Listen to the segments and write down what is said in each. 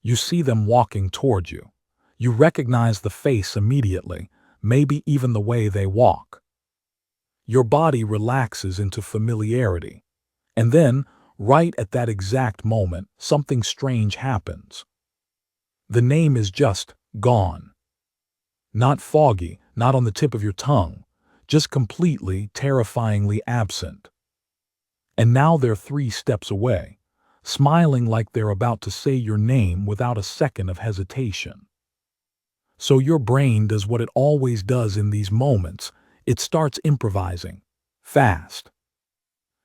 You see them walking toward you. You recognize the face immediately, maybe even the way they walk. Your body relaxes into familiarity. And then, right at that exact moment, something strange happens. The name is just gone. Not foggy, not on the tip of your tongue, just completely, terrifyingly absent. And now they're 3 steps away, smiling like they're about to say your name without a second of hesitation. So your brain does what it always does in these moments. It starts improvising, fast.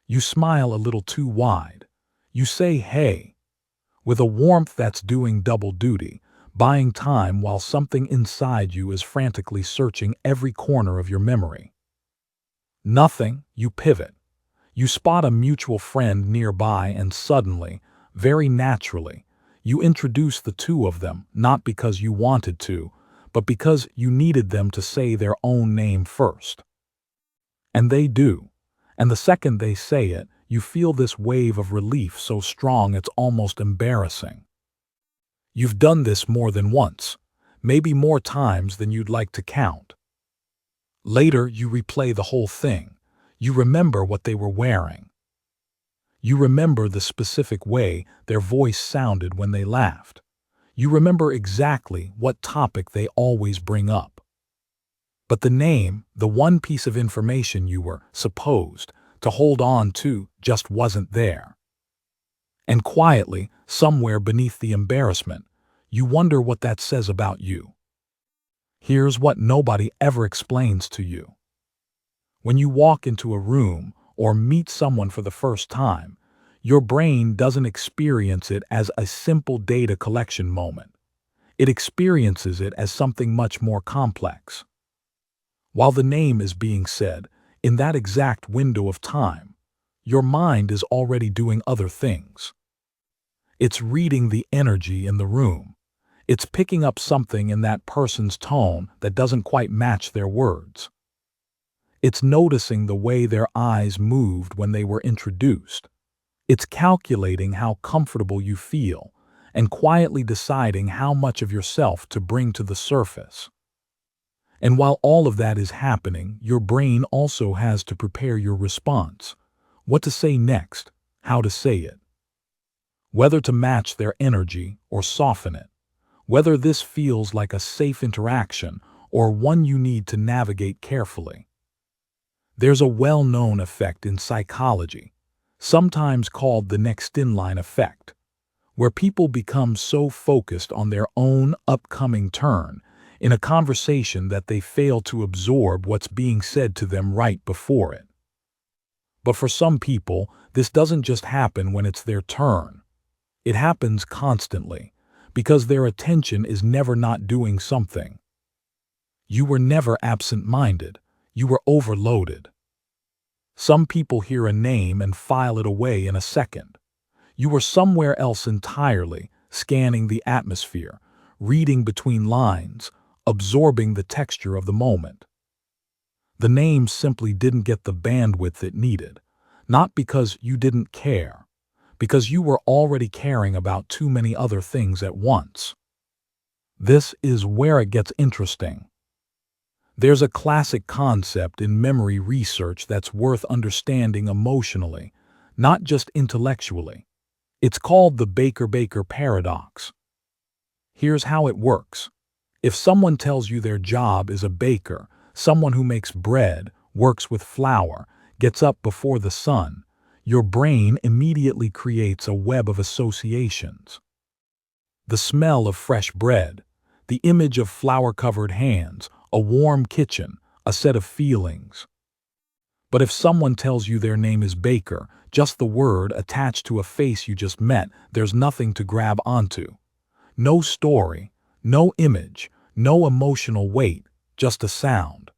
You smile a little too wide. You say, "Hey," with a warmth that's doing double duty, buying time while something inside you is frantically searching every corner of your memory. Nothing, you pivot. You spot a mutual friend nearby and suddenly, very naturally, you introduce the two of them, not because you wanted to, but because you needed them to say their own name first. And they do. And the second they say it, you feel this wave of relief so strong it's almost embarrassing. You've done this more than once, maybe more times than you'd like to count. Later, you replay the whole thing. You remember what they were wearing. You remember the specific way their voice sounded when they laughed. You remember exactly what topic they always bring up. But the name, the one piece of information you were supposed to hold on to, just wasn't there. And quietly, somewhere beneath the embarrassment, you wonder what that says about you. Here's what nobody ever explains to you. When you walk into a room or meet someone for the first time, your brain doesn't experience it as a simple data collection moment. It experiences it as something much more complex. While the name is being said, in that exact window of time, your mind is already doing other things. It's reading the energy in the room. It's picking up something in that person's tone that doesn't quite match their words. It's noticing the way their eyes moved when they were introduced. It's calculating how comfortable you feel and quietly deciding how much of yourself to bring to the surface. And while all of that is happening, your brain also has to prepare your response. What to say next, how to say it. Whether to match their energy or soften it. Whether this feels like a safe interaction or one you need to navigate carefully. There's a well-known effect in psychology, sometimes called the next-in-line effect, where people become so focused on their own upcoming turn in a conversation that they fail to absorb what's being said to them right before it. But for some people, this doesn't just happen when it's their turn. It happens constantly, because their attention is never not doing something. You were never absent-minded, you were overloaded. Some people hear a name and file it away in a second. You were somewhere else entirely, scanning the atmosphere, reading between lines, absorbing the texture of the moment. The name simply didn't get the bandwidth it needed, not because you didn't care, because you were already caring about too many other things at once. This is where it gets interesting. There's a classic concept in memory research that's worth understanding emotionally, not just intellectually. It's called the Baker-Baker paradox. Here's how it works. If someone tells you their job is a baker, someone who makes bread, works with flour, gets up before the sun, your brain immediately creates a web of associations. The smell of fresh bread, the image of flour-covered hands, a warm kitchen, a set of feelings. But if someone tells you their name is Baker, just the word attached to a face you just met, there's nothing to grab onto. No story, no image, no emotional weight, just a sound.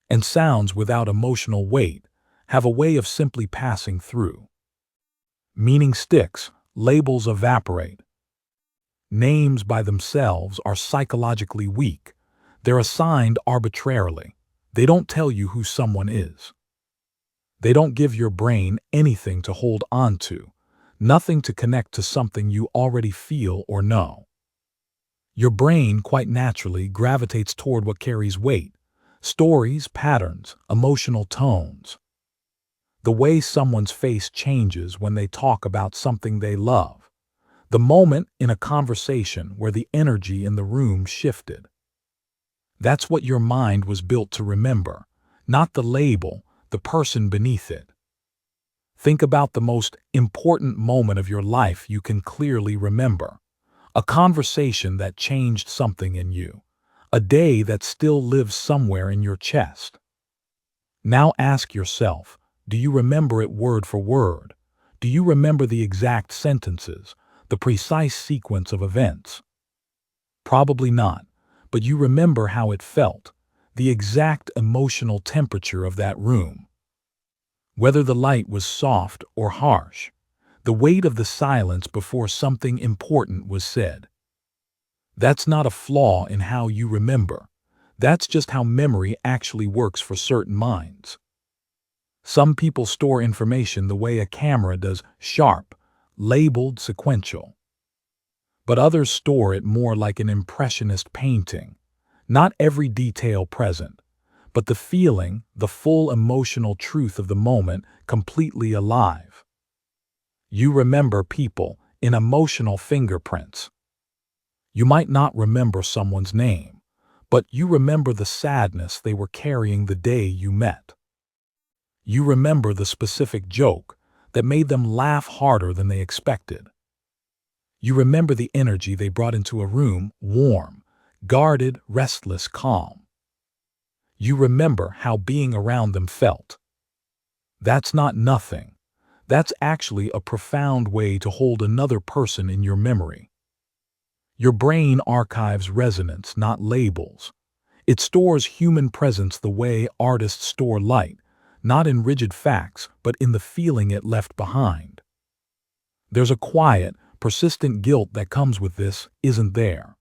And sounds without emotional weight have a way of simply passing through. Meaning sticks, labels evaporate. Names by themselves are psychologically weak. They're assigned arbitrarily. They don't tell you who someone is. They don't give your brain anything to hold on to. nothing to connect to something you already feel or know. Your brain quite naturally gravitates toward what carries weight: stories, patterns, emotional tones. The way someone's face changes when they talk about something they love. The moment in a conversation where the energy in the room shifted. That's what your mind was built to remember, not the label, the person beneath it. Think about the most important moment of your life you can clearly remember. A conversation that changed something in you. A day that still lives somewhere in your chest. Now ask yourself, do you remember it word for word? Do you remember the exact sentences, the precise sequence of events? Probably not, but you remember how it felt, the exact emotional temperature of that room. Whether the light was soft or harsh, the weight of the silence before something important was said. That's not a flaw in how you remember. That's just how memory actually works for certain minds. Some people store information the way a camera does, sharp, labeled, sequential. But others store it more like an impressionist painting. Not every detail present, but the feeling, the full emotional truth of the moment, completely alive. You remember people in emotional fingerprints. You might not remember someone's name, but you remember the sadness they were carrying the day you met. You remember the specific joke that made them laugh harder than they expected. You remember the energy they brought into a room, warm, guarded, restless, calm. You remember how being around them felt. That's not nothing. That's actually a profound way to hold another person in your memory. Your brain archives resonance, not labels. It stores human presence the way artists store light, not in rigid facts, but in the feeling it left behind. There's a quiet, persistent guilt that comes with this, isn't there?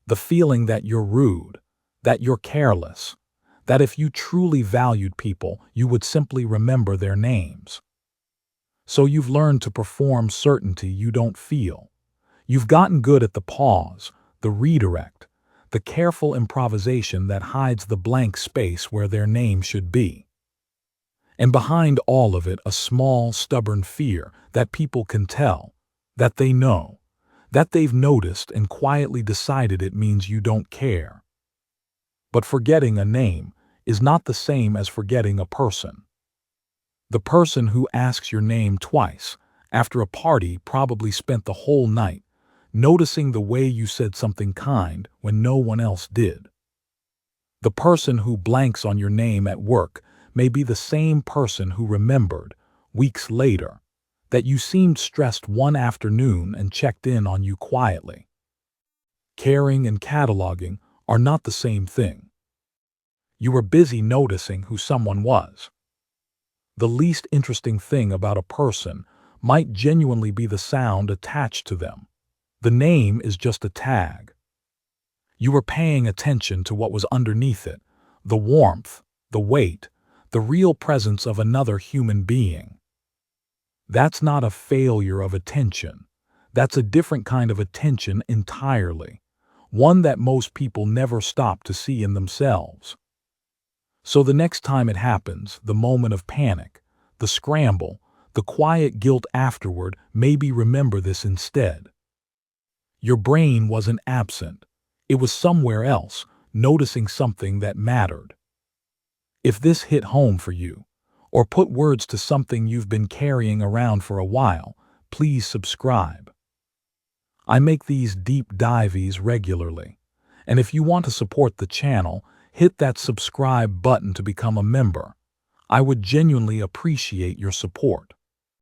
The feeling that you're rude, that you're careless, that if you truly valued people, you would simply remember their names. So you've learned to perform certainty you don't feel. You've gotten good at the pause, the redirect, the careful improvisation that hides the blank space where their name should be. And behind all of it, a small, stubborn fear that people can tell, that they know, that they've noticed and quietly decided it means you don't care. But forgetting a name is not the same as forgetting a person. The person who asks your name twice after a party probably spent the whole night noticing the way you said something kind when no one else did. The person who blanks on your name at work may be the same person who remembered, weeks later, that you seemed stressed one afternoon and checked in on you quietly. Caring and cataloging are not the same thing. You were busy noticing who someone was. The least interesting thing about a person might genuinely be the sound attached to them. The name is just a tag. You were paying attention to what was underneath it, the warmth, the weight, the real presence of another human being. That's not a failure of attention. That's a different kind of attention entirely, one that most people never stop to see in themselves. So the next time it happens, the moment of panic, the scramble, the quiet guilt afterward, maybe remember this instead. Your brain wasn't absent. It was somewhere else, noticing something that mattered. If this hit home for you, or put words to something you've been carrying around for a while, please subscribe. I make these deep dives regularly, and if you want to support the channel, hit that subscribe button to become a member. I would genuinely appreciate your support.